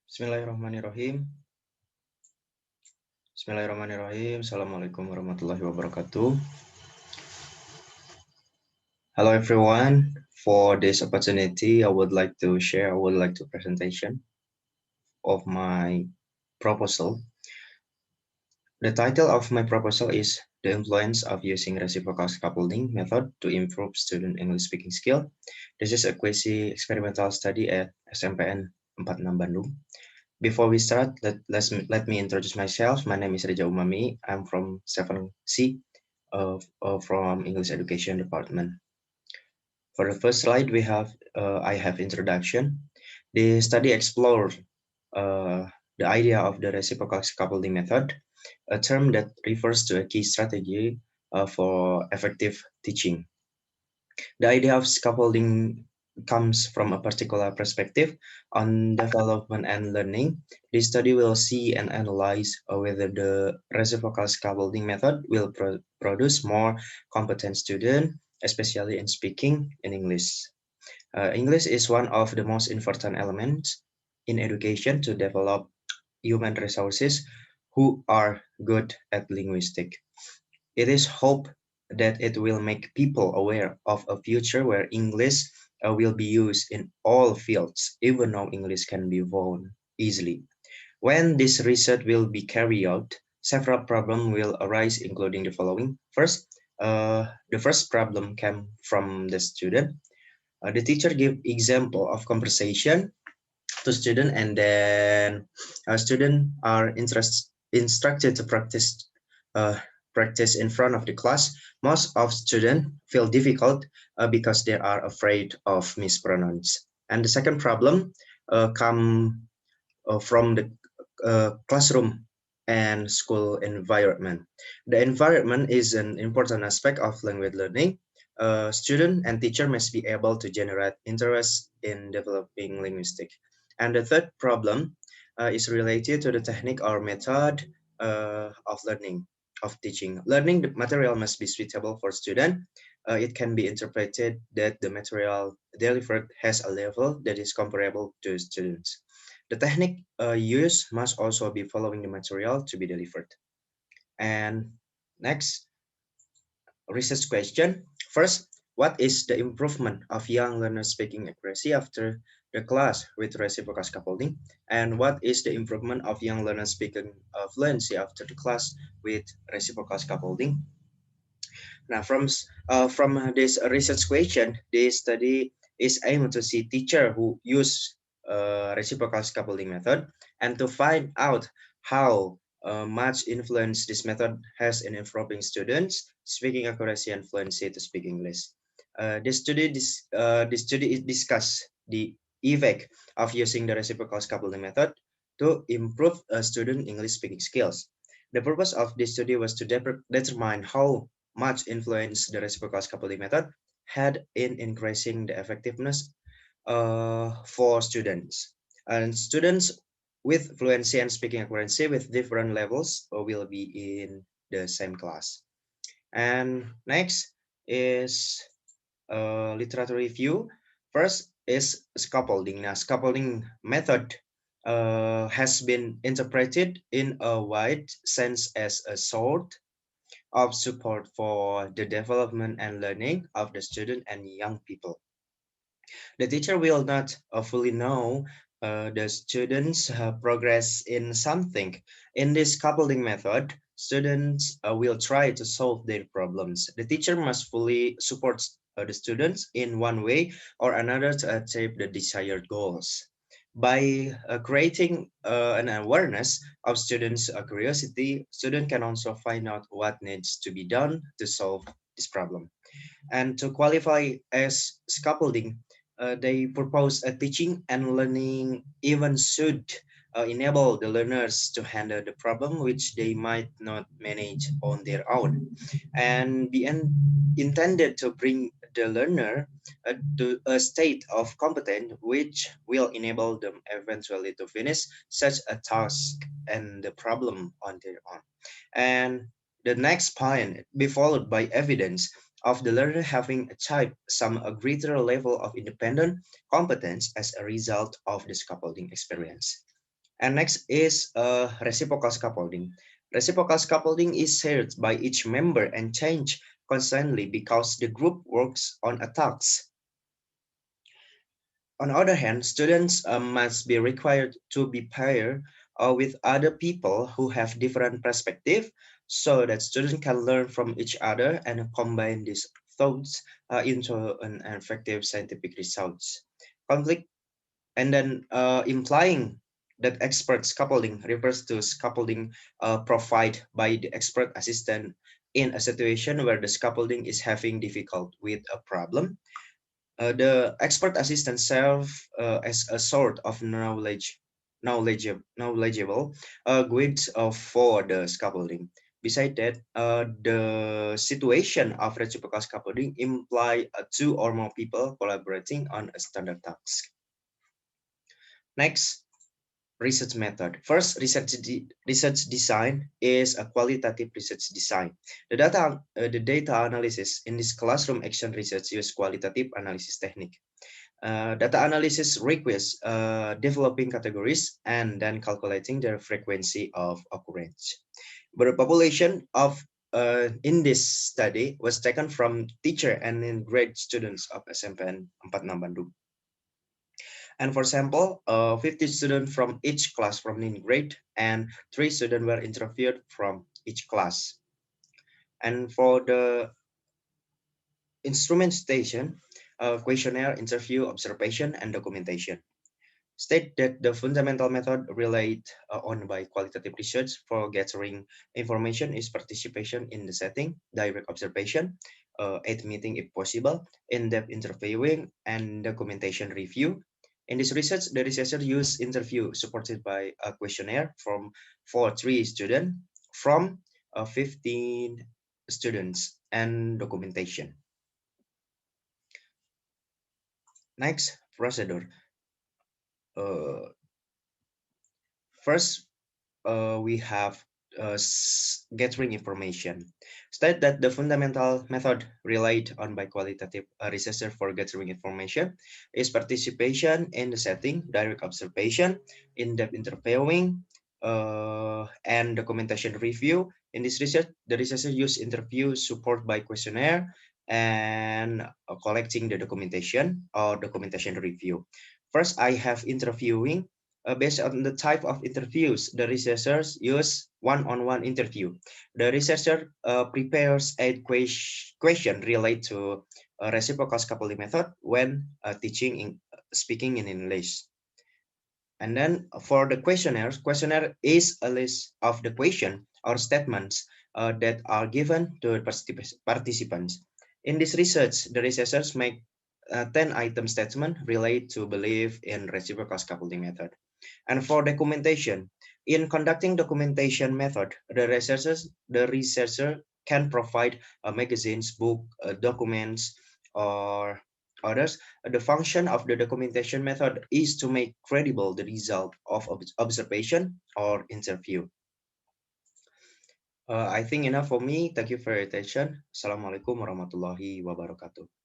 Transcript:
Bismillahirrahmanirrahim. Bismillahirrahmanirrahim. Assalamualaikum warahmatullahi wabarakatuh. Hello everyone. For this opportunity, I would like to presentation of my proposal. The title of my proposal is The Influence of Using Reciprocal Scaffolding Method to Improve Student English Speaking Skill. This is a quasi-experimental study at SMPN 46 Bandung. Before we start, let me introduce myself. My name is Reja Umami. I'm from 7C from English Education Department. For the first slide, I have introduction. The study explored the idea of the reciprocal scaffolding method, a term that refers to a key strategy for effective teaching. The idea of scaffolding comes from a particular perspective on development and learning. This study will see and analyze whether the reciprocal scaffolding method will produce more competent students, especially in speaking in English. English is one of the most important elements in education to develop human resources who are good at linguistics. It is hoped that it will make people aware of a future where English will be used in all fields, even though English can be known easily. When this research will be carried out, several problems will arise, including the following. First, the first problem came from the student. The teacher gave example of conversation to student, and then students are instructed to uh, practice in front of the class. Most of students feel difficult because they are afraid of mispronounce. And the second problem come from the classroom and school environment. The environment is an important aspect of language learning. Student and teacher must be able to generate interest in developing linguistics. And the third problem is related to the technique or method of learning, of teaching. Learning the material must be suitable for student. It can be interpreted that the material delivered has a level that is comparable to students. The technique used must also be following the material to be delivered. And next, research question. First, what is the improvement of young learners speaking accuracy after the class with reciprocal scaffolding? And what is the improvement of young learners speaking fluency after the class with reciprocal scaffolding? Now, from this research question, this study is aimed to see teacher who use reciprocal scaffolding method and to find out how much influence this method has in improving students speaking accuracy and fluency to speak English. This study is discuss the effect of using the reciprocal scaffolding method to improve student English speaking skills. The purpose of this study was to determine how much influence the reciprocal scaffolding method had in increasing the effectiveness for students. And students with fluency and speaking accuracy with different levels will be in the same class. And next is literature review. First is scaffolding. Now, scaffolding method has been interpreted in a wide sense as a sort of support for the development and learning of the student and young people. The teacher will not fully know the students' progress in something. In this coupling method, students will try to solve their problems. The teacher must fully support the students in one way or another to achieve the desired goals. By creating an awareness of students' curiosity, students can also find out what needs to be done to solve this problem. And to qualify as scaffolding, they propose a teaching and learning even should enable the learners to handle the problem which they might not manage on their own, and be intended to bring the learner to a state of competence which will enable them eventually to finish such a task and the problem on their own. And the next point be followed by evidence of the learner having achieved some a greater level of independent competence as a result of the scaffolding experience. And next is reciprocal scaffolding. Reciprocal scaffolding is shared by each member and change constantly because the group works on a task. On the other hand, students must be required to be paired with other people who have different perspectives so that students can learn from each other and combine these thoughts into an effective scientific results. Conflict and then implying that expert scaffolding refers to scaffolding provided by the expert assistant in a situation where the scaffolding is having difficult with a problem. The expert assistant serve as a sort of knowledgeable guides for the scaffolding. Besides that, the situation of reciprocal scaffolding imply two or more people collaborating on a standard task. Next, research method. First, research design is a qualitative research design. The data analysis in this classroom action research use qualitative analysis technique. Data analysis requires developing categories and then calculating their frequency of occurrence. But the population of in this study was taken from teacher and in grade students of SMPN 46 Bandung. And for example, 50 students from each class from in grade and 3 students were interviewed from each class. And for the instrumentation, questionnaire, interview, observation, and documentation. State that the fundamental method relied on by qualitative research for gathering information is participation in the setting, direct observation, at meeting if possible, in-depth interviewing, and documentation review. In this research, the researcher used interview supported by a questionnaire for 3 students from 15 students and documentation. Next, procedure. Uh, First, we have gathering information. State that the fundamental method relied on by qualitative researcher for gathering information is participation in the setting, direct observation, in-depth interviewing, and documentation review. In this research, the researcher used interview support by questionnaire and collecting the documentation or documentation review. First, I have interviewing. Based on the type of interviews, the researchers use one-on-one interview. The researcher prepares a question related to a reciprocal scaffolding method when teaching in speaking in English. And then for the questionnaire is a list of the question or statements that are given to participants. In this research, the researchers make 10 item statement related to belief in reciprocal scaffolding method. And for documentation, in conducting documentation method, the researcher can provide magazines, book, documents, or others. The function of the documentation method is to make credible the result of observation or interview. I think enough for me. Thank you for your attention. Assalamualaikum warahmatullahi wabarakatuh.